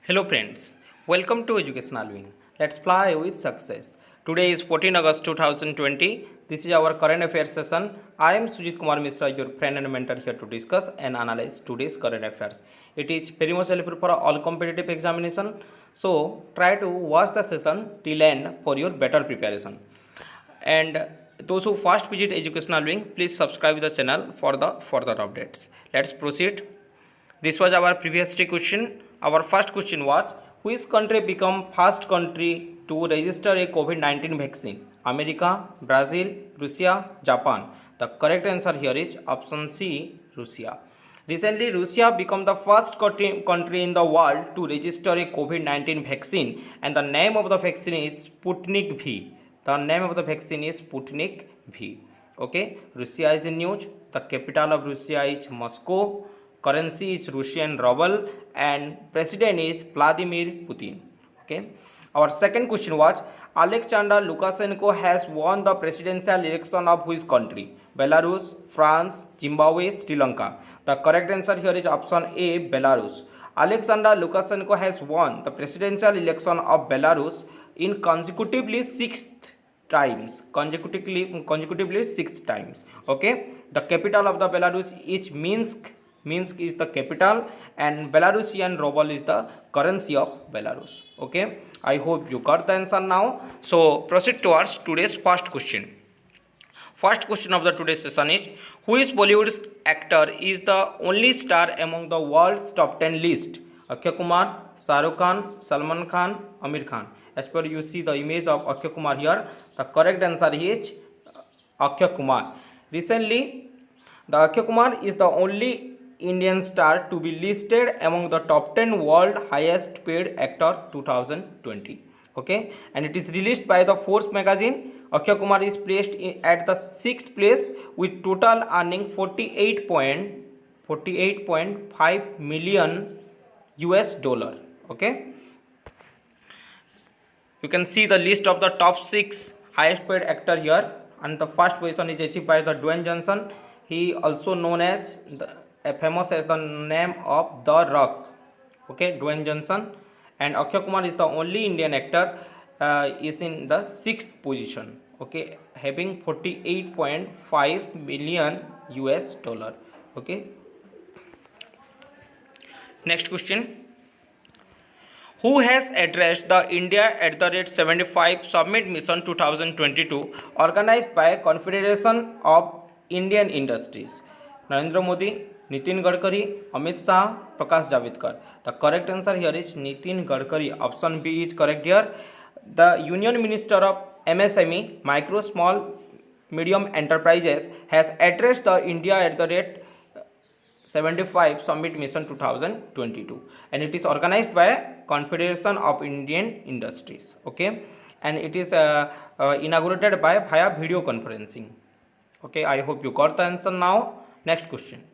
Hello friends, welcome to Educational Wing. Let's fly with success. Today is 14 August 2020. This is our current affairs session. I am Sujit Kumar Mishra, your friend and mentor here to discuss and analyze today's current affairs. It is very much helpful for all competitive examination. So try to watch the session till end for your better preparation. And those who first visit Educational Wing, please subscribe the channel for the further updates. Let's proceed. This was our previous question. Our first question was, which country become first country to register a COVID-19 vaccine? America, Brazil, Russia, Japan. The correct answer here is option C, Russia. Recently, Russia became the first country in the world to register a COVID-19 vaccine, and the name of the vaccine is Sputnik V. The name of the vaccine is Sputnik V. Okay, Russia is in news. The capital of Russia is Moscow. Currency is Russian ruble, and president is Vladimir Putin. Okay. Our second question was, Alexander Lukashenko has won the presidential election of which country? Belarus, France, Zimbabwe, Sri Lanka. The correct answer here is option A, Belarus. Alexander Lukashenko has won the presidential election of Belarus in consecutively consecutively six times. Okay. The capital of the Belarus is Minsk. Minsk is the capital, and Belarusian ruble is the currency of Belarus. Okay, I hope you got the answer now. So proceed towards today's first question. First question of the today's session is, which Bollywood actor is the only star among the world's top 10 list? Akshay Kumar, Shah Rukh Khan, Salman Khan, Amir Khan. As per you see the image of Akshay Kumar here, the correct answer is Akshay Kumar. Recently, the Akshay Kumar is the only Indian star to be listed among the top 10 world highest paid actor 2020. Okay, and it is released by the Force magazine. Akshay Kumar is placed at the 6th place with total earning 48.5 million US dollar. Okay, you can see the list of the top 6 highest paid actor here, and the first position is achieved by the Dwayne Johnson. He also known as famous as the name of The Rock. Okay, Dwayne Johnson. And Akshay Kumar is the only Indian actor is in the 6th position. Okay, having 48.5 million US dollar. Okay, next question. Who has addressed the India at the rate 75 Summit Mission 2022 organized by Confederation of Indian Industries? Narendra Modi, Nitin Gadkari, Amit Shah, Prakash Javadekar. The correct answer here is Nitin Gadkari. Option B is correct here. The Union Minister of MSME, Micro, Small, Medium Enterprises, has addressed the India at the rate 75 Summit Mission 2022, and it is organized by Confederation of Indian Industries. Okay, and it is inaugurated by via video conferencing. Okay, I hope you got the answer now. Next question.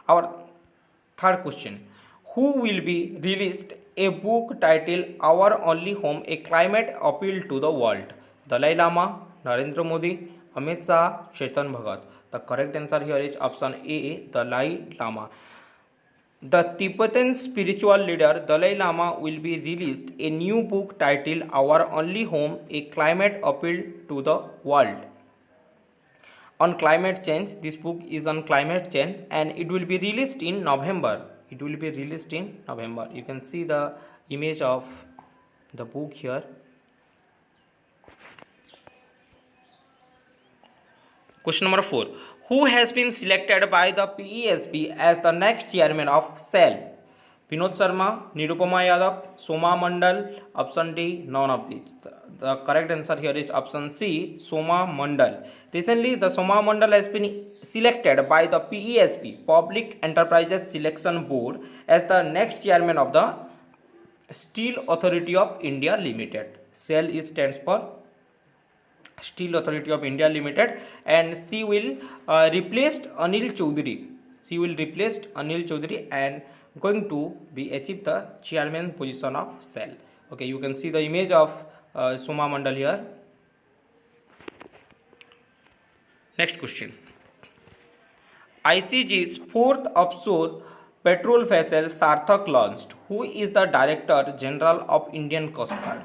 Our third question. Who will be released a book titled Our Only Home, a Climate Appeal to the World? Dalai Lama, Narendra Modi, Amit Shah, Chetan Bhagat. The correct answer here is option A, Dalai Lama. The Tibetan spiritual leader Dalai Lama will be released a new book titled Our Only Home, a Climate Appeal to the World on climate change. This book is on climate change, and it will be released in November. It will be released in November. You can see the image of the book here. Question number 4. Who has been selected by the PESB as the next chairman of SEL? Vinod Sharma, Nirupama Yadav, Soma Mandal. Option D, none of these. The correct answer here is option C, Soma Mandal. Recently, the Soma Mandal has been selected by the PESB, Public Enterprises Selection Board, as the next chairman of the Steel Authority of India Limited. SEL stands for Steel Authority of India Limited, and she will replace Anil Chaudhary. She will replace Anil Chaudhary and going to be achieve the chairman position of SEL. Okay, you can see the image of Soma Mandal here. Next question. ICG's fourth offshore petrol vessel Sarthak launched? Who is the Director General of Indian Coast Guard?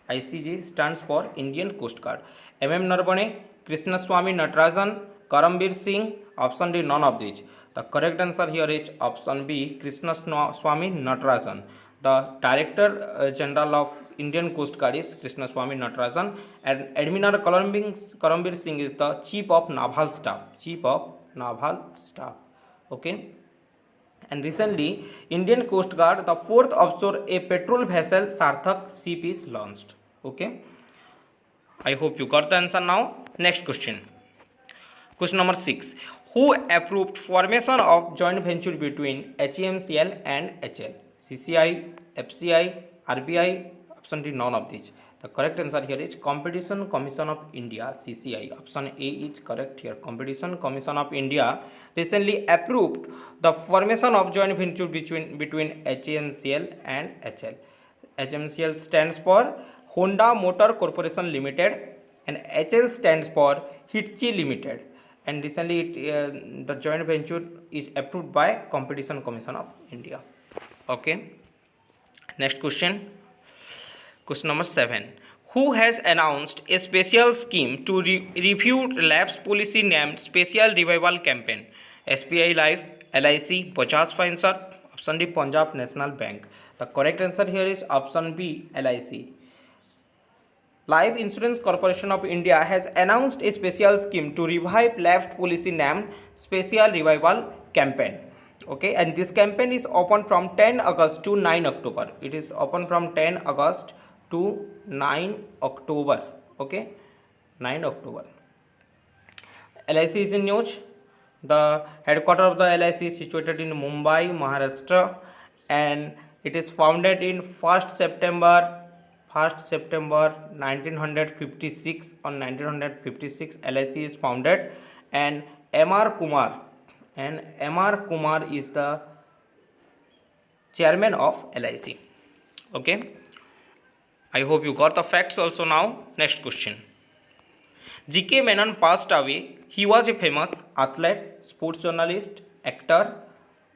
ICG stands for Indian Coast Guard. MM Narbane, Krishnaswamy Natarajan, Karambir Singh. Option D, none of these. The correct answer here is option B, Krishnaswamy Natarajan. The Director General of Indian Coast Guard is Krishnaswamy Natarajan, and Admiral Karambir Singh is the Chief of Naval Staff. Chief of Naval Staff. Okay. And recently, Indian Coast Guard, the fourth offshore a petrol vessel Sarthak ship is launched. Okay. I hope you got the answer now. Next question. Question number 6. Who approved formation of joint venture between HEMCL and HL? CCI, FCI, RBI? Option D, none of these. The correct answer here is Competition Commission of India, CCI. Option A is correct here. Competition Commission of India recently approved the formation of joint venture between HEMCL and HL. HEMCL stands for Honda Motor Corporation Limited, and HL stands for Hitachi Limited. And recently the joint venture is approved by Competition Commission of India. Okay. Next question. Question number 7. Who has announced a special scheme to review lapse policy named Special Revival Campaign? SBI Life, LIC, Bajaj Finserv. Option D, Punjab National Bank. The correct answer here is option B, LIC. Life Insurance Corporation of India has announced a special scheme to revive lapsed policy named Special Revival Campaign. Okay, and this campaign is open from 10 August to 9 October. It is open from 10 August to 9 October. Okay, 9 October. LIC is in news. The headquarters of the LIC is situated in Mumbai, Maharashtra, and it is founded in 1st September 1956. On 1956, LIC is founded, and M.R. Kumar is the chairman of LIC. Okay. I hope you got the facts also now. Next question. G.K. Menon passed away. He was a famous athlete, sports journalist, actor.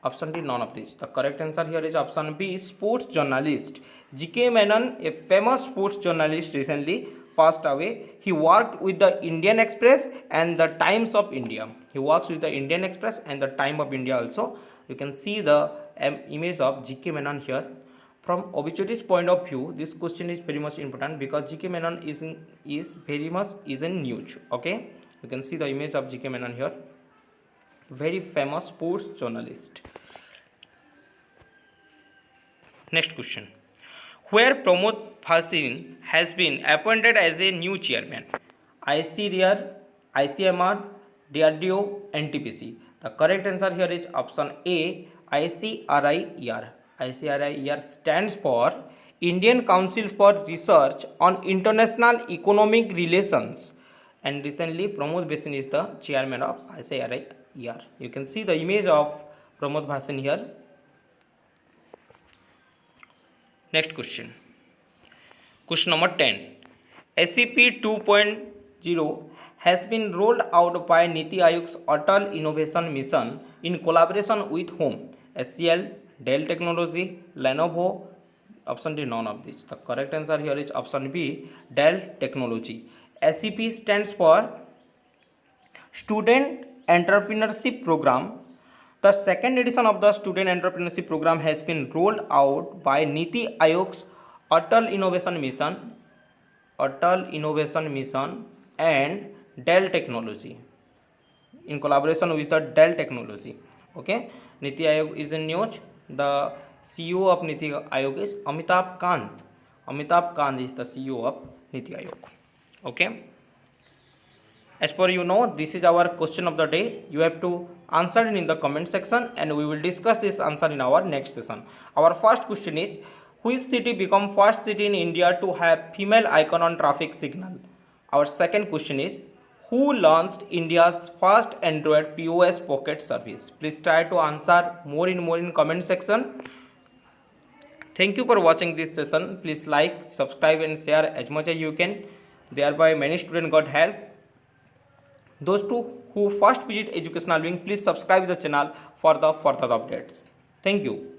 Option D, none of these. The correct answer here is option B, sports journalist. G.K. Menon, a famous sports journalist, recently passed away. He worked with the Indian Express and the Times of India. He works with the Indian Express and the Time of India also. You can see the image of G.K. Menon here. From obituaries point of view, this question is very much important because G.K. Menon is very much in news. Okay, you can see the image of G.K. Menon here. Very famous sports journalist. Next question. Where Pramod Bhasin has been appointed as a new chairman? ICRIER, ICMR, DRDO, NTPC. The correct answer here is option A, ICRIER. ICRIER stands for Indian Council for Research on International Economic Relations, and recently Pramod Bhasin is the chairman of ICRIER. You can see the image of Pramod Bhasin here. Next question. Question number 10. SCP 2.0 has been rolled out by Niti Aayog's Atal Innovation Mission in collaboration with whom? SCL, Dell Technology, Lenovo. Option D, none of these. The correct answer here is option B, Dell Technology. SCP stands for Student Entrepreneurship Program. The second edition of the Student Entrepreneurship Program has been rolled out by Niti Aayog's Atal Innovation Mission and Dell Technology in collaboration with the Dell Technology. Okay, Niti Aayog is in news. The CEO of Niti Aayog is Amitabh Kant. Amitabh Kant is the CEO of Niti Aayog. Okay. As per you know, this is our question of the day. You have to answer it in the comment section, and we will discuss this answer in our next session. Our first question is, which city became first city in India to have female icon on traffic signal? Our second question is, who launched India's first Android POS pocket service? Please try to answer more in comment section. Thank you for watching this session. Please like, subscribe and share as much as you can. Thereby many students got help. Those who first visit Educational Wing, please subscribe the channel for the further updates. Thank you.